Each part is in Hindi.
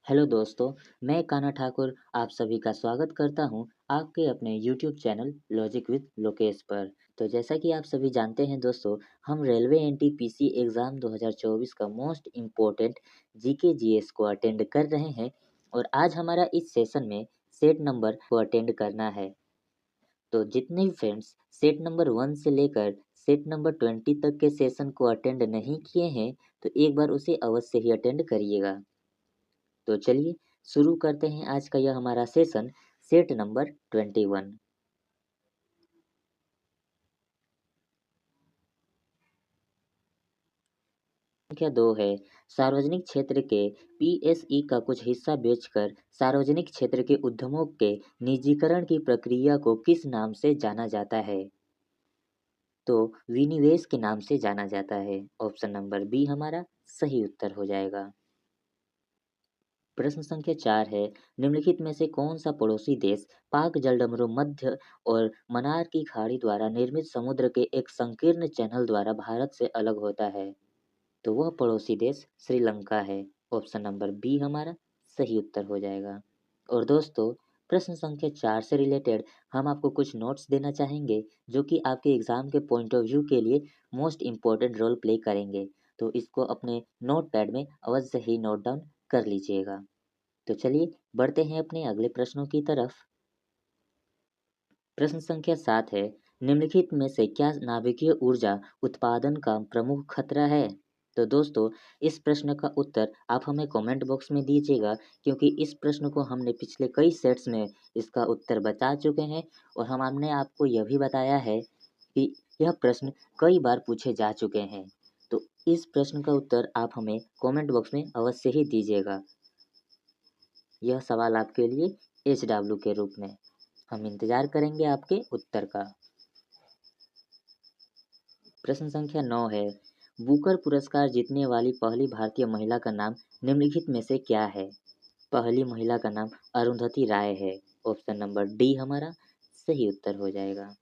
हेलो दोस्तों, मैं कान्हा ठाकुर आप सभी का स्वागत करता हूं आपके अपने YouTube channel logic with Lokesh पर। तो जैसा कि आप सभी जानते हैं दोस्तों, हम रेलवे एनटीपीसी एग्ज़ाम 2024 का मोस्ट इम्पोर्टेंट जीके जीएस को अटेंड कर रहे हैं और आज हमारा इस सेशन में सेट नंबर को अटेंड करना है। तो जितने भी फ्रेंड्स सेट नंबर 1 से लेकर सेट नंबर 20 तक के सेशन को अटेंड नहीं किए हैं, तो एक बार उसे अवश्य ही अटेंड करिएगा। तो चलिए शुरू करते हैं आज का यह हमारा सेशन सेट नंबर 21। संख्या 2 है सार्वजनिक क्षेत्र के पीएसई का कुछ हिस्सा बेचकर सार्वजनिक क्षेत्र के उद्यमों के निजीकरण की प्रक्रिया को किस नाम से जाना जाता है? तो विनिवेश के नाम से जाना जाता है। ऑप्शन नंबर बी हमारा सही उत्तर हो जाएगा। प्रश्न संख्या 4 है निम्नलिखित में से कौन सा पड़ोसी देश पाक जलडमरू मध्य और मन्नार की खाड़ी द्वारा निर्मित समुद्र के एक संकीर्ण चैनल द्वारा भारत से अलग होता है? तो वह पड़ोसी देश श्रीलंका है। ऑप्शन नंबर बी हमारा सही उत्तर हो जाएगा। और दोस्तों प्रश्न संख्या 4 से रिलेटेड हम आपको कुछ नोट्स देना चाहेंगे जो कि आपके एग्जाम के पॉइंट ऑफ व्यू के लिए मोस्ट इम्पोर्टेंट रोल प्ले करेंगे। तो इसको अपने नोट पैड में अवश्य ही नोट डाउन कर लीजिएगा। तो चलिए बढ़ते हैं अपने अगले प्रश्नों की तरफ। प्रश्न संख्या 7 है निम्नलिखित में से क्या नाभिकीय ऊर्जा उत्पादन का प्रमुख खतरा है? तो दोस्तों इस प्रश्न का उत्तर आप हमें कमेंट बॉक्स में दीजिएगा, क्योंकि इस प्रश्न को हमने पिछले कई सेट्स में इसका उत्तर बता चुके हैं और हमने आपको यह भी बताया है कि यह प्रश्न कई बार पूछे जा चुके हैं। तो इस प्रश्न का उत्तर आप हमें कमेंट बॉक्स में अवश्य ही दीजिएगा। यह सवाल आपके लिए HW के रूप में हम इंतजार करेंगे आपके उत्तर का। प्रश्न संख्या 9 है बुकर पुरस्कार जीतने वाली पहली भारतीय महिला का नाम निम्नलिखित में से क्या है? पहली महिला का नाम अरुंधति राय है। ऑप्शन नंबर डी हमारा सही उत्तर हो जाएगा।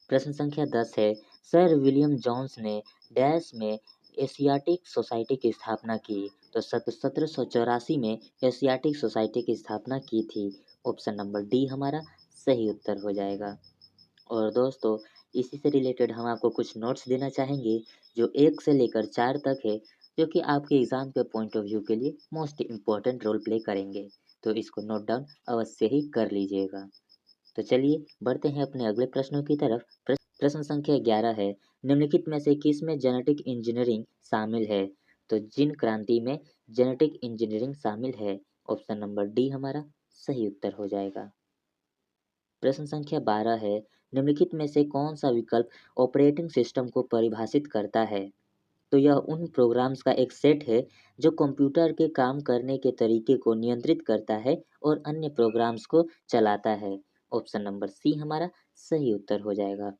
प्रश्न संख्या 10 है सर विलियम जोन्स ने डैश में एशियाटिक सोसाइटी की स्थापना की। तो 1784 में एशियाटिक सोसाइटी की स्थापना की थी। ऑप्शन नंबर डी हमारा सही उत्तर हो जाएगा। और दोस्तों इसी से रिलेटेड हम आपको कुछ नोट्स देना चाहेंगे जो 1 से लेकर 4 तक है, जो कि आपके एग्जाम के पॉइंट ऑफ व्यू के लिए मोस्ट इम्पोर्टेंट रोल प्ले करेंगे। तो इसको नोट डाउन अवश्य ही कर लीजिएगा। तो चलिए बढ़ते हैं अपने अगले प्रश्नों की तरफ। प्रश्न संख्या 11 है निम्नलिखित में से किस में जेनेटिक इंजीनियरिंग शामिल है? तो जिन क्रांति में जेनेटिक इंजीनियरिंग शामिल है। ऑप्शन नंबर डी हमारा सही उत्तर हो जाएगा। प्रश्न संख्या 12 है निम्नलिखित में से कौन सा विकल्प ऑपरेटिंग सिस्टम को परिभाषित करता है? तो यह उन प्रोग्राम्स का एक सेट है जो कंप्यूटर के काम करने के तरीके को नियंत्रित करता है और अन्य प्रोग्राम्स को चलाता है। ऑप्शन नंबर सी हमारा सही उत्तर हो जाएगा।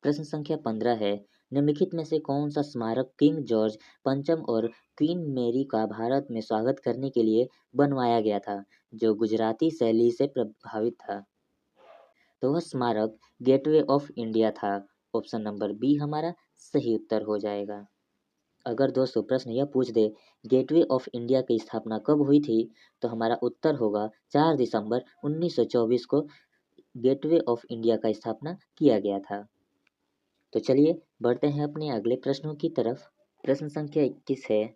प्रश्न संख्या 15 है निम्नलिखित में से कौन सा स्मारक किंग जॉर्ज पंचम और क्वीन मेरी का भारत में स्वागत करने के लिए बनवाया गया था, जो गुजराती शैली से प्रभावित था? तो वह स्मारक गेटवे ऑफ इंडिया था। ऑप्शन नंबर बी हमारा सही उत्तर हो जाएगा। अगर दोस्तों प्रश्न यह पूछ दे गेटवे ऑफ इंडिया की स्थापना कब हुई थी, तो हमारा उत्तर होगा 4 दिसंबर 1924 को गेटवे ऑफ इंडिया का स्थापना किया गया था। तो चलिए बढ़ते हैं अपने अगले प्रश्नों की तरफ। प्रश्न संख्या 21 है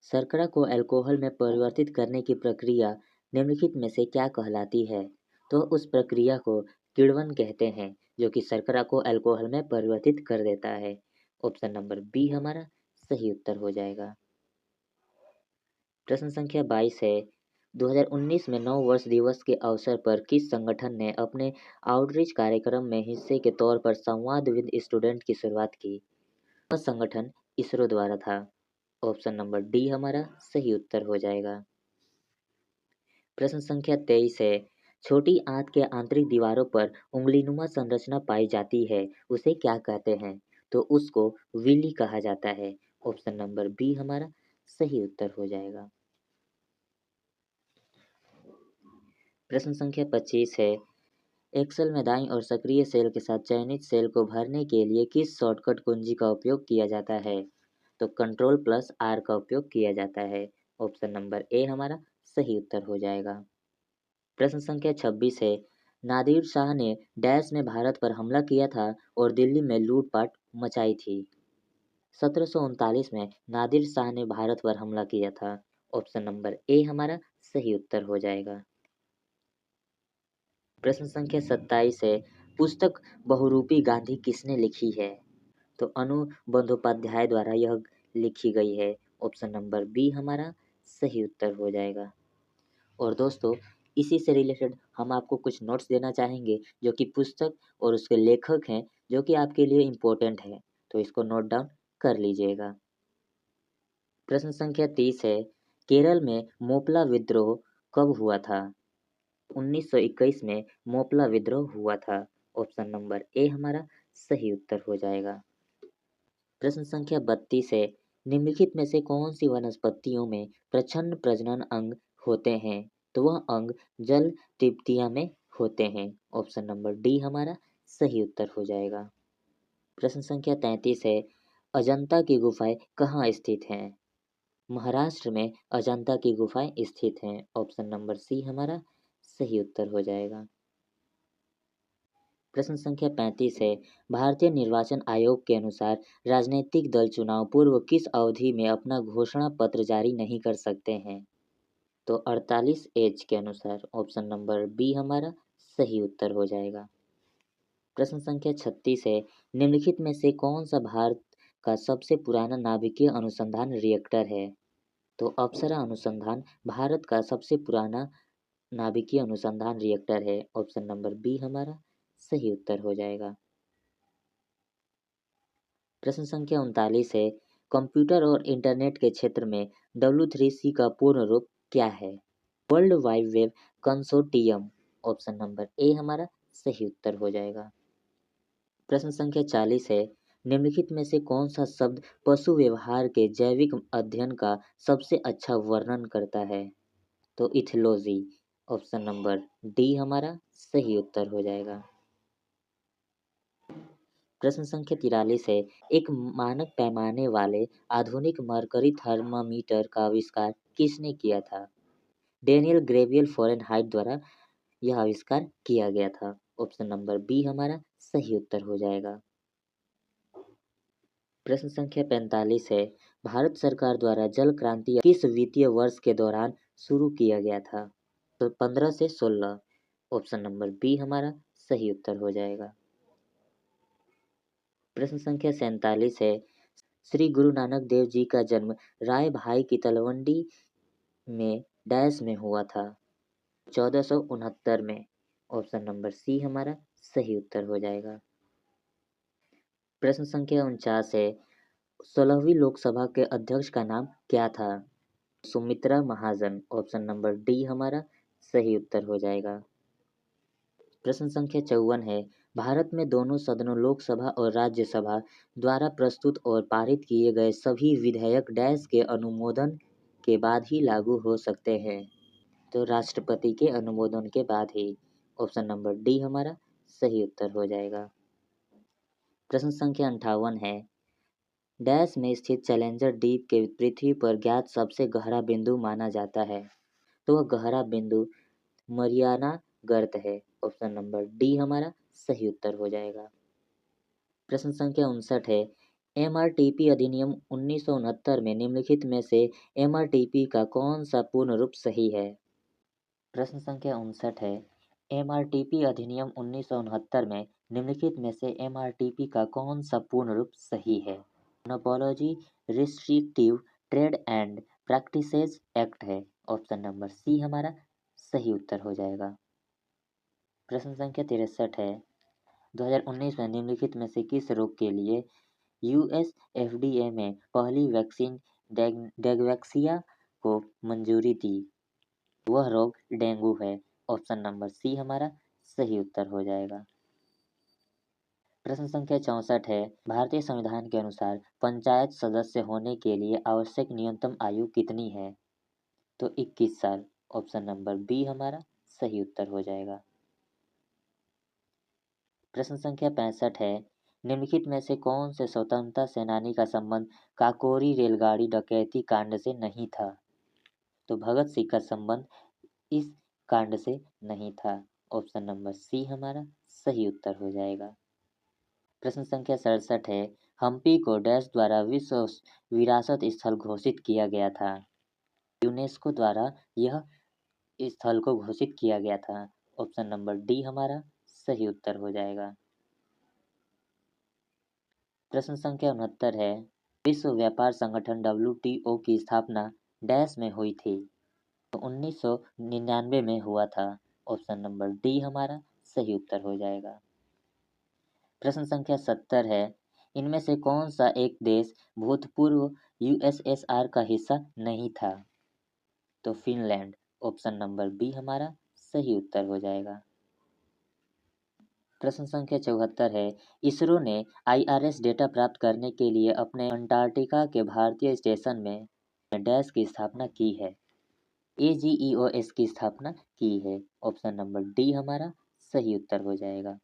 शर्करा को अल्कोहल में परिवर्तित करने की प्रक्रिया निम्नलिखित में से क्या कहलाती है? तो उस प्रक्रिया को किण्वन कहते हैं, जो कि शर्करा को अल्कोहल में परिवर्तित कर देता है। ऑप्शन नंबर बी हमारा सही उत्तर हो जाएगा। प्रश्न संख्या 22 है 2019 में 9 वर्ष दिवस के अवसर पर किस संगठन ने अपने आउटरीच कार्यक्रम में हिस्से के तौर पर संवाद विद स्टूडेंट की शुरुआत की? वह संगठन इसरो द्वारा था। ऑप्शन नंबर डी हमारा सही उत्तर हो जाएगा। प्रश्न संख्या 23 है छोटी आंत के आंतरिक दीवारों पर उंगलीनुमा संरचना पाई जाती है, उसे क्या कहते हैं? तो उसको विली कहा जाता है। ऑप्शन नंबर बी हमारा सही उत्तर हो जाएगा। प्रश्न संख्या 25 है एक्सेल में दाईं और सक्रिय सेल के साथ चयनित सेल को भरने के लिए किस शॉर्टकट कुंजी का उपयोग किया जाता है? तो कंट्रोल प्लस आर का उपयोग किया जाता है। ऑप्शन नंबर ए हमारा सही उत्तर हो जाएगा। प्रश्न संख्या 26 है, नादिर शाह ने डैश में भारत पर हमला किया था और दिल्ली में लूटपाट मचाई थी। 1739 में नादिर शाह ने भारत पर हमला किया था। ऑप्शन नंबर ए हमारा सही उत्तर हो जाएगा। प्रश्न संख्या 27 है, पुस्तक बहुरूपी गांधी किसने लिखी है? तो अनु बंदोपाध्याय द्वारा यह लिखी गई है। ऑप्शन नंबर बी हमारा सही उत्तर हो जाएगा। और दोस्तों, इसी से रिलेटेड हम आपको कुछ नोट्स देना चाहेंगे जो कि पुस्तक और उसके लेखक हैं, जो कि आपके लिए इम्पोर्टेंट है, तो इसको नोट डाउन कर लीजिएगा। प्रश्न संख्या 30 है, केरल में मोपला विद्रोह कब हुआ था? 1921 में मोपला विद्रोह हुआ था। ऑप्शन नंबर ए हमारा सही उत्तर हो जाएगा। प्रश्न संख्या 32 है, निम्नलिखित में से कौन सी वनस्पतियों में प्रच्छन्न प्रजनन अंग होते हैं? तो वह अंग जल तिब्तिया में होते हैं। ऑप्शन नंबर डी हमारा सही उत्तर हो जाएगा। प्रश्न संख्या 33 है, अजंता की गुफाएं कहाँ स्थित हैं? महाराष्ट्र में अजंता की गुफाएं स्थित हैं। ऑप्शन नंबर सी हमारा सही उत्तर हो जाएगा। प्रश्न संख्या 35 है, भारतीय निर्वाचन आयोग के अनुसार राजनीतिक दल चुनाव पूर्व किस अवधि में अपना घोषणा पत्र जारी नहीं कर सकते हैं? तो 48 एच के अनुसार। ऑप्शन नंबर बी हमारा सही उत्तर हो जाएगा। प्रश्न संख्या 36 है, निम्नलिखित में से कौन सा भारत का सबसे पुराना नाभिकीय अनुसंधान रिएक्टर है? तो अप्सरा अनुसंधान भारत का सबसे पुराना नाभिकीय अनुसंधान रिएक्टर है। ऑप्शन नंबर बी हमारा सही उत्तर हो जाएगा। प्रश्न संख्या 39 है, कंप्यूटर और इंटरनेट के क्षेत्र में W3C का पूर्ण रूप क्या है? World wide web consortium. Option number A हमारा सही उत्तर हो जाएगा। प्रश्न संख्या 40 है, निम्नलिखित में से कौन सा शब्द पशु व्यवहार के जैविक अध्ययन का सबसे अच्छा वर्णन करता है? तो इथियोलॉजी। ऑप्शन नंबर डी हमारा सही उत्तर हो जाएगा। प्रश्न संख्या 43 है, एक मानक पैमाने वाले आधुनिक मरकरी थर्मामीटर का आविष्कार किसने किया था? डेनियल ग्रेवियल फ़ारेनहाइट द्वारा यह आविष्कार किया गया था। ऑप्शन नंबर बी हमारा सही उत्तर हो जाएगा। प्रश्न संख्या 45 है, भारत सरकार द्वारा जल क्रांति किस वित्तीय वर्ष के दौरान शुरू किया गया था? तो 15 से 16। ऑप्शन नंबर बी हमारा सही उत्तर हो जाएगा। प्रश्न संख्या 47 है, श्री गुरु नानक देव जी का जन्म राय भाई की तलवंडी में डैश में हुआ था? 1469 में। ऑप्शन नंबर सी हमारा सही उत्तर हो जाएगा। प्रश्न संख्या 49 है, 16वीं लोकसभा के अध्यक्ष का नाम क्या था? Sumitra Mahajan. Option number D हमारा सही उत्तर हो जाएगा। प्रश्न संख्या 54 है, भारत में दोनों सदनों लोकसभा और राज्यसभा द्वारा प्रस्तुत और पारित किए गए सभी विधेयक डैश के अनुमोदन के बाद ही लागू हो सकते हैं? तो राष्ट्रपति के अनुमोदन के बाद ही। ऑप्शन नंबर डी हमारा सही उत्तर हो जाएगा। प्रश्न संख्या 58 है, डैश में स्थित चैलेंजर द्वीप के पृथ्वी पर ज्ञात सबसे गहरा बिंदु माना जाता है? तो वह गहरा बिंदु मरियाना गर्त है। ऑप्शन नंबर डी हमारा सही उत्तर हो जाएगा। प्रश्न संख्या 59 है, एमआरटीपी अधिनियम 1969 में निम्नलिखित में से एमआरटीपी का कौन सा पूर्ण रूप सही है? प्रश्न संख्या 59 है, एमआरटीपी अधिनियम 1969 में निम्नलिखित में से एमआरटीपी का कौन सा पूर्ण रूप सही है? Monopolies restrictive trade and practices act है। ऑप्शन नंबर सी हमारा सही उत्तर हो जाएगा। प्रश्न संख्या 63 है, 2019 में निम्नलिखित में से किस रोग के लिए यूएस एफडीए में पहली वैक्सीन डेगवैक्सिया को मंजूरी दी? वह रोग डेंगू है। ऑप्शन नंबर सी हमारा सही उत्तर हो जाएगा। प्रश्न संख्या 64 है, भारतीय संविधान के अनुसार पंचायत सदस्य होने के लिए आवश्यक न्यूनतम आयु कितनी है? तो 21 साल। ऑप्शन नंबर बी हमारा सही उत्तर हो जाएगा। प्रश्न संख्या 65 है, निम्नलिखित में से कौन से स्वतंत्रता सेनानी का संबंध काकोरी रेलगाड़ी डकैती कांड से नहीं था? तो भगत सिंह का संबंध इस कांड से नहीं था। ऑप्शन नंबर सी हमारा सही उत्तर हो जाएगा। प्रश्न संख्या 67 है, हम्पी को डैश द्वारा विश्व विरासत स्थल घोषित किया गया था? यूनेस्को द्वारा यह स्थल को घोषित किया गया था। ऑप्शन नंबर डी हमारा सही उत्तर हो जाएगा। प्रश्न संख्या 69 है, विश्व व्यापार संगठन WTO की स्थापना डैश में हुई थी? तो 1999 में हुआ था। ऑप्शन नंबर डी हमारा सही उत्तर हो जाएगा। प्रश्न संख्या 70 है, इनमें से कौन सा एक देश भूतपूर्व USSR का हिस्सा नहीं था? तो फिनलैंड। ऑप्शन नंबर बी हमारा सही उत्तर हो जाएगा। प्रश्न संख्या 74 है, इसरो ने IRS डेटा प्राप्त करने के लिए अपने अंटार्कटिका के भारतीय स्टेशन में डैश की स्थापना की है? AGEOS की स्थापना की है। ऑप्शन नंबर डी हमारा सही उत्तर हो जाएगा।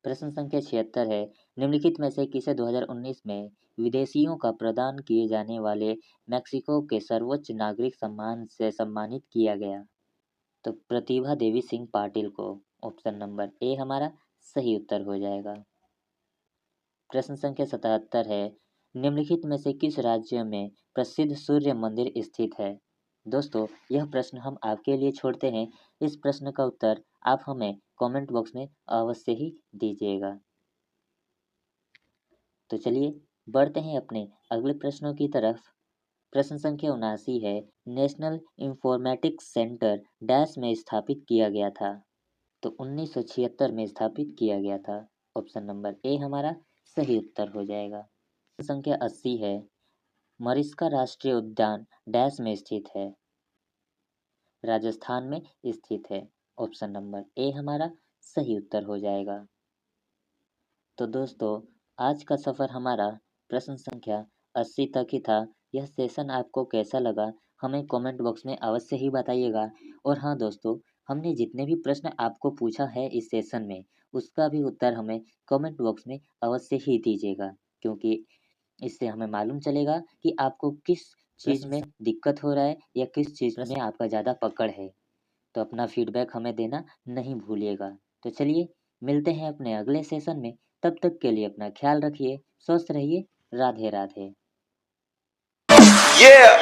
प्रश्न संख्या 76 है, निम्नलिखित में से किसे 2019 में विदेशियों का प्रदान किए जाने वाले मैक्सिको के सर्वोच्च नागरिक सम्मान से सम्मानित किया गया? तो प्रतिभा देवी सिंह पाटिल को। ऑप्शन नंबर ए हमारा सही उत्तर हो जाएगा। प्रश्न संख्या 77 है, निम्नलिखित में से किस राज्य में प्रसिद्ध सूर्य मंदिर स्थित है? दोस्तों, यह प्रश्न हम आपके लिए छोड़ते हैं। इस प्रश्न का उत्तर आप हमें कमेंट बॉक्स में अवश्य ही दीजिएगा। तो चलिए बढ़ते हैं अपने अगले प्रश्नों की तरफ। प्रश्न संख्या 79 है, नेशनल इंफॉर्मेटिक्स सेंटर डैश में स्थापित किया गया था? तो 1976 में स्थापित किया गया था। ऑप्शन नंबर ए हमारा सही उत्तर हो जाएगा। प्रश्न संख्या 80 है, मरिस्का राष्ट्रीय उद्यान डैश में स्थित है? राजस्थान में स्थित है। ऑप्शन नंबर ए हमारा सही उत्तर हो जाएगा। तो दोस्तों, आज का सफ़र हमारा प्रश्न संख्या 80 तक ही था। यह सेशन आपको कैसा लगा हमें कमेंट बॉक्स में अवश्य ही बताइएगा। और हाँ दोस्तों, हमने जितने भी प्रश्न आपको पूछा है इस सेशन में, उसका भी उत्तर हमें कमेंट बॉक्स में अवश्य ही दीजिएगा, क्योंकि इससे हमें मालूम चलेगा कि आपको किस चीज़ में दिक्कत हो रहा है या किस चीज़ में आपका ज़्यादा पकड़ है। तो अपना फीडबैक हमें देना नहीं भूलिएगा। तो चलिए मिलते हैं अपने अगले सेशन में। तब तक के लिए अपना ख्याल रखिए, स्वस्थ रहिए। राधे राधे। Yeah.